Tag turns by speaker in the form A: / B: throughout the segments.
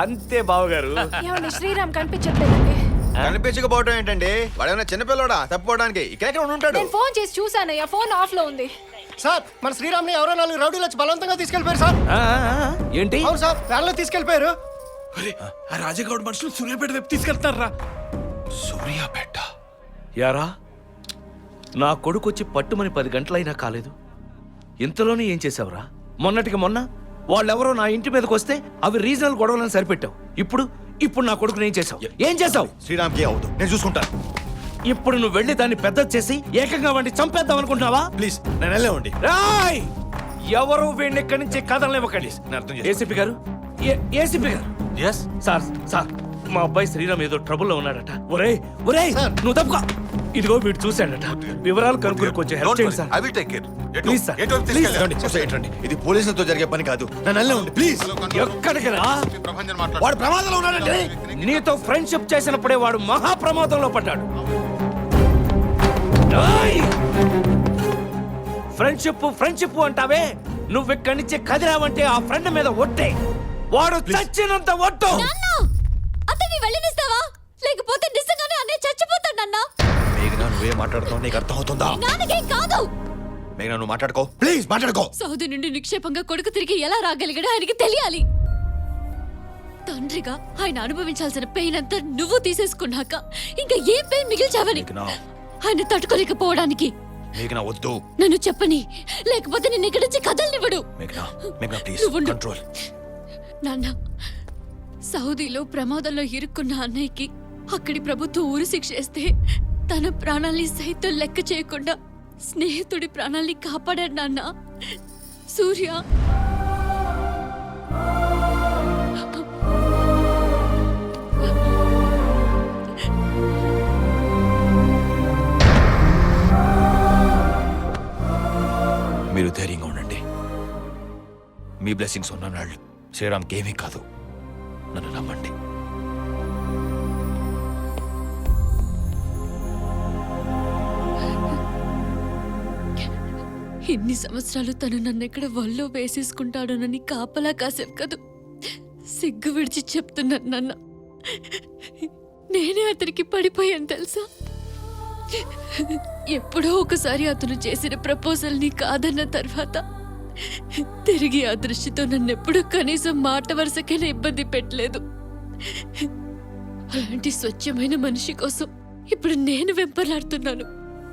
A: అంతే బావగారు.
B: ఏమండి శ్రీరామ్ కనిపించట్లేదండి.
C: కనిపించకపోవడం ఏంటండి? వాడేమైనా చిన్నపిల్లడా తప్పుకోవడానికి? ఇక్కడ ఉంటాడు.
B: నేను ఫోన్ చేసి చూసానయ్యా, ఫోన్ ఆఫ్ లో ఉంది.
D: సార్ మన శ్రీరామ్ ని ఎవరో 4 రౌడీలు వచ్చి బలవంతంగా తీసుకెళ్లిపోయారు సార్.
A: ఏంటి?
D: అవును సార్, వ్యాన్లో తీసుకెళ్లిపోయారు.
E: ఆ రాజగౌడ్ మనుషులు సూర్యాపేట వైపు తీసుకెళ్తారా?
C: సూర్యాపేట
A: యారా, నా కొడుకు వచ్చి పట్టుమని 10 గంటలైనా కాలేదు, ఇంతలోనే ఏం చేసావురా? మొన్నటికి మొన్న వాళ్ళెవరో నా ఇంటి మీదకి వస్తే అవి రీజనల్ గొడవలను సరిపెట్టావు. ఇప్పుడు నా కొడుకుని ఏం చేసావు?
C: శ్రీరామ్కి అవదు, నేను చూసుకుంటాను.
A: ఇప్పుడు నువ్వు వెళ్ళి దాన్ని పెద్ద చేసి ఏకంగా వాడిని చంపేద్దాం అనుకుంటున్నావా?
C: ప్లీజ్ నేను వెళ్ళేవండి.
A: రాయ్, ఎవరు వీడిని ఇక్కడి నుంచి కదలనివ్వకండి. ఏసీపీ గారు, ఏసీపీ గారు. సార్, మా అబ్బాయి శ్రీరామ్ ఏదో ట్రబుల్లో ఉన్నాడట. ఒరేయ్ నువ్వు తప్పుకో. ఇదిగో వీడు చూశాడట. వివరాలు కనుక్కొని కొంచెం హెల్ప్ చేయండి సార్. ప్లీజ్ సార్,
C: ఇది పోలీసులతో జరిగే పని కాదు. నన్ను వెళ్ళేవండి ప్లీజ్.
A: ఎక్కడికి రా? వాడు ప్రమాదంలో ఉన్నాడండి. నీతో ఫ్రెండ్షిప్ చేసినప్పుడే వాడు మహా ప్రమాదంలో పడ్డాడు. ఫ్రెండ్షిప్ అంటావే, నువ్వు ఇక్కడి నుంచి కదిరావంటే ఆ ఫ్రెండ్ మీద ఒట్టే. వాడు చచ్చినంత ఒట్టు.
F: అతన్ని వెళ్ళనిస్తావా? లేకపోతే నిజంగానే అన్నయ్య చచ్చిపోతాడు నాన్న.
C: మేఘనా, నువ్వే మాట్లాడుతావు, నీకు అర్థం అవుతుందా?
F: నాన్నకేం కాదు.
C: మేఘనా, నువ్వు మాట్లాడుకో ప్లీజ్, మాట్లాడుకో.
F: సౌదీ నుండి నిక్షేపంగా కొడుకు తిరిగి ఎలా రాగలిగాడో ఆయనకి తెలియాలి. తండ్రిగా ఆయన అనుభవించాల్సిన పెయిన్ అంతా నువ్వు తీసేసుకున్నాక ఇంకా ఏ పెయిన్ మిగిల్చావని ఆయన తట్టుకోలేకపోవడానికి.
C: మేఘనా వద్దు.
F: నన్ను చెప్పని, లేకపోతే నిన్ను ఇక్కడి నుంచి కదలనివ్వడు.
C: మేఘనా ప్లీజ్ కంట్రోల్.
F: నాన్న, సౌదీలో ప్రమాదంలో ఇరుక్కున్న అన్నయ్యకి అక్కడి ప్రభుత్వం ఊరి శిక్ష వేస్తే తన ప్రాణాల్ని సైతం లెక్క చేయకుండా స్నేహితుడి ప్రాణాల్ని కాపాడాడు నాన్న. సూర్య
C: మీరు ధైర్యంగా ఉండండి. మీ బ్లెస్సింగ్స్ ఉన్న నాళ్ళు శ్రీరామ్కి ఏమీ కాదు. నన్ను నమ్మండి.
F: ఇన్ని సంవత్సరాలు తను నన్ను ఎక్కడ వల్లో వేసేసుకుంటాడోనని కాపలా కాసేపు కదూ సిగ్గు విడిచి చెప్తున్నాను నాన్న. నేనే అతనికి పడిపోయాను తెలుసా. ఎప్పుడో ఒకసారి అతను చేసిన ప్రపోజల్ని కాదన్న తర్వాత తిరిగి ఆ దృష్టితో నన్నెప్పుడు కనీసం మాట వరుసకైనా ఇబ్బంది పెట్టలేదు. అలాంటి స్వచ్ఛమైన మనిషి కోసం ఇప్పుడు నేను వెంపర్లాడుతున్నాను.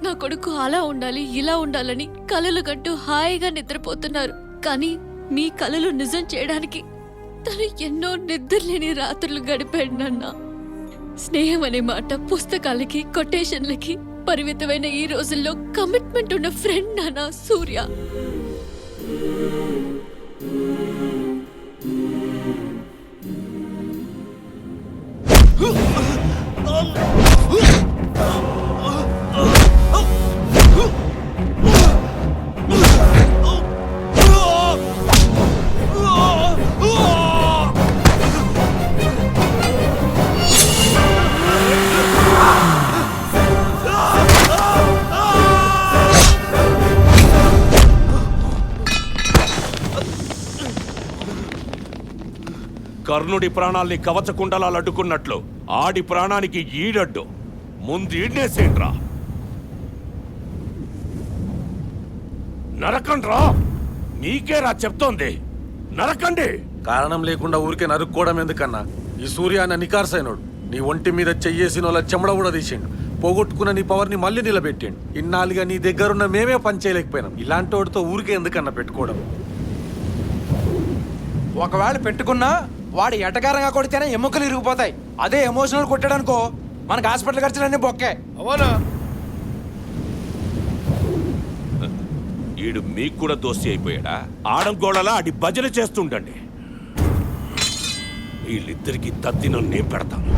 F: నా కొడుకు అలా ఉండాలి, ఇలా ఉండాలని కలలు కంటూ హాయిగా నిద్రపోతున్నారు. కానీ మీ కలలు నిజం చేయడానికి తను ఎన్నో నిద్రలేని రాత్రులు గడిపాడు నాన్న. స్నేహం అనే మాట పుస్తకాలకి, కొటేషన్లకి పరిమితమైన ఈ రోజుల్లో కమిట్మెంట్ ఉన్న ఫ్రెండ్ నాన్న సూర్య.
E: కర్ణుడి ప్రాణాల్ని కవచకుండలాలు అడ్డుకున్నట్లు ఆడి ప్రాణానికి ఈడడ్డు. ముందు ఈడ్నేసేంట్రా. నరకండ్రా. మీకేరా చెప్తోంది, నరకండి.
G: కారణం లేకుండా ఊరికే నరుక్కోవడం ఎందుకన్నా? ఈ సూర్యాన్ని నికార్సైనోడు. నీ ఒంటి మీద చెయ్యేసిన వాళ్ళ చెమడ కూడా తీసిండు. పోగొట్టుకున్న నీ పవర్ని మళ్ళీ నిలబెట్టిండు. ఇన్నాళ్ళుగా నీ దగ్గరున్న మేమే పని చేయలేకపోయినాం. ఇలాంటి వాడితో ఊరికే ఎందుకన్నా పెట్టుకోవడం?
H: ఒకవేళ పెట్టుకున్నా వాడు ఎటకారంగా కొడితేనే ఎముకలు ఇరిగిపోతాయి. అదే ఎమోషనల్ కొట్టాడనుకో మనకు హాస్పిటల్ ఖర్చులన్నీ బొక్కే.
E: అవునా? ఈడు మీకు కూడా దోస్తి అయిపోయాడా? ఆడంగోళలా అడి భజన చేస్తుండండి. వీళ్ళిద్దరికి తద్దినం నేను పెడతాను.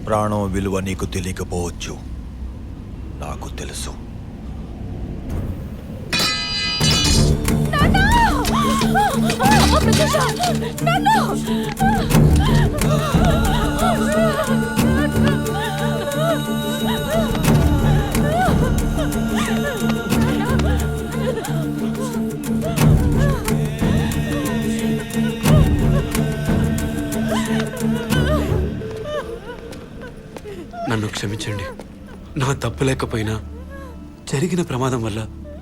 C: ప్రాణం విలువ నీకు తెలియకపోవచ్చు, నాకు తెలుసు.
I: నన్ను క్షమించండి. నా తప్పు లేకపోయినా జరిగిన ప్రమాదం వల్ల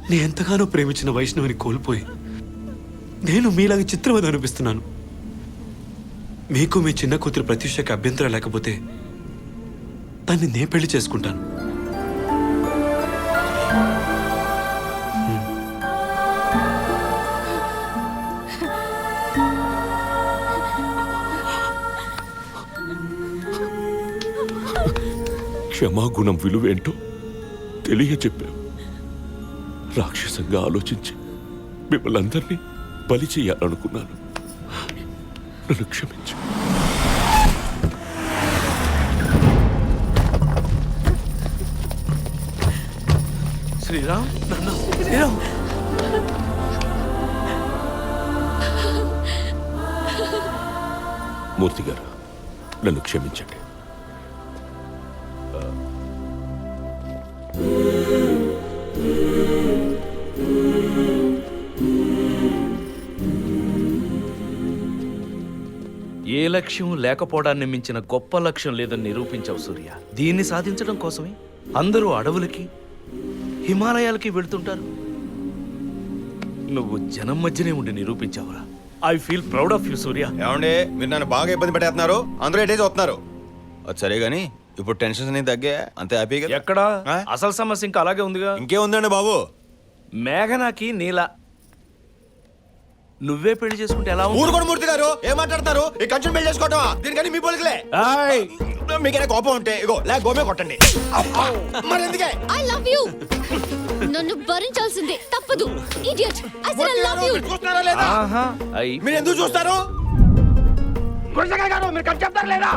I: నేను ఎంతగానో ప్రేమించిన వైష్ణవిని కోల్పోయి నేను మీలాగా చిత్రవద అనిపిస్తున్నాను. మీకు మీ చిన్న కూతురు ప్రత్యూషకి అభ్యంతరం లేకపోతే దాన్ని నేను పెళ్లి చేసుకుంటాను.
E: క్షమాగుణం విలువేంటో తెలియచెప్పావు. రాక్షసంగా ఆలోచించి మిమ్మల్ని అందరినీ బలి చేయాలనుకున్నాను. నన్ను క్షమించు.
A: శ్రీరామ్ నన్ను శ్రీరామ్
E: మూర్తి గారు, నన్ను క్షమించండి.
A: ఏ లక్ష్యం లేకపోవడాన్ని మించిన గొప్ప లక్ష్యం లేదని నిరూపించావు సూర్య. దీన్ని సాధించడం కోసమే అందరూ అడవులకి హిమాలయాలకి వెళ్తుంటారు. నువ్వు జనం మధ్యనే ఉండి నిరూపించావురా. I feel proud of you Surya.
C: ఏమండి, మీరు నన్ను బాగా ఇబ్బంది పెట్టేస్తున్నారు. అందరూ ఎటే చూస్తున్నారు. అది సరే గానీ ఇప్పుడు టెన్షన్స్ అనేది తగ్గా, అంతే హ్యాపీగా.
A: ఎక్కడా
C: ఆ?
A: అసలు సమస్య ఇంకా అలాగే ఉందిగా.
C: ఇంకేముందండి బాబు?
A: మేఘనాకి నీలా నువ్వే పెళ్లి చేసుకుంటే ఎలా ఉంటుంది?
C: ఊరుకోండి మూర్తి గారు, ఏం మాట్లాడతారు? ఈ కంచెం పెళ్లి చేసుకోవటమా? దీనికని మీ పోలికలే.
A: ఏయ్!
C: మీకైనా కోపం ఉంటే ఇగో లేక గోమే కొట్టండి. మరి ఎందుకే?
F: I love you. నన్ను భరించాల్సిందే, తప్పదు. Idiot. I said I love you.
C: మీరు చూస్తున్నారా లేదా?
A: ఆహా,
C: మీరు ఎందుకు చూస్తారు?
A: మీరు కట్ చెప్తారు లేదా?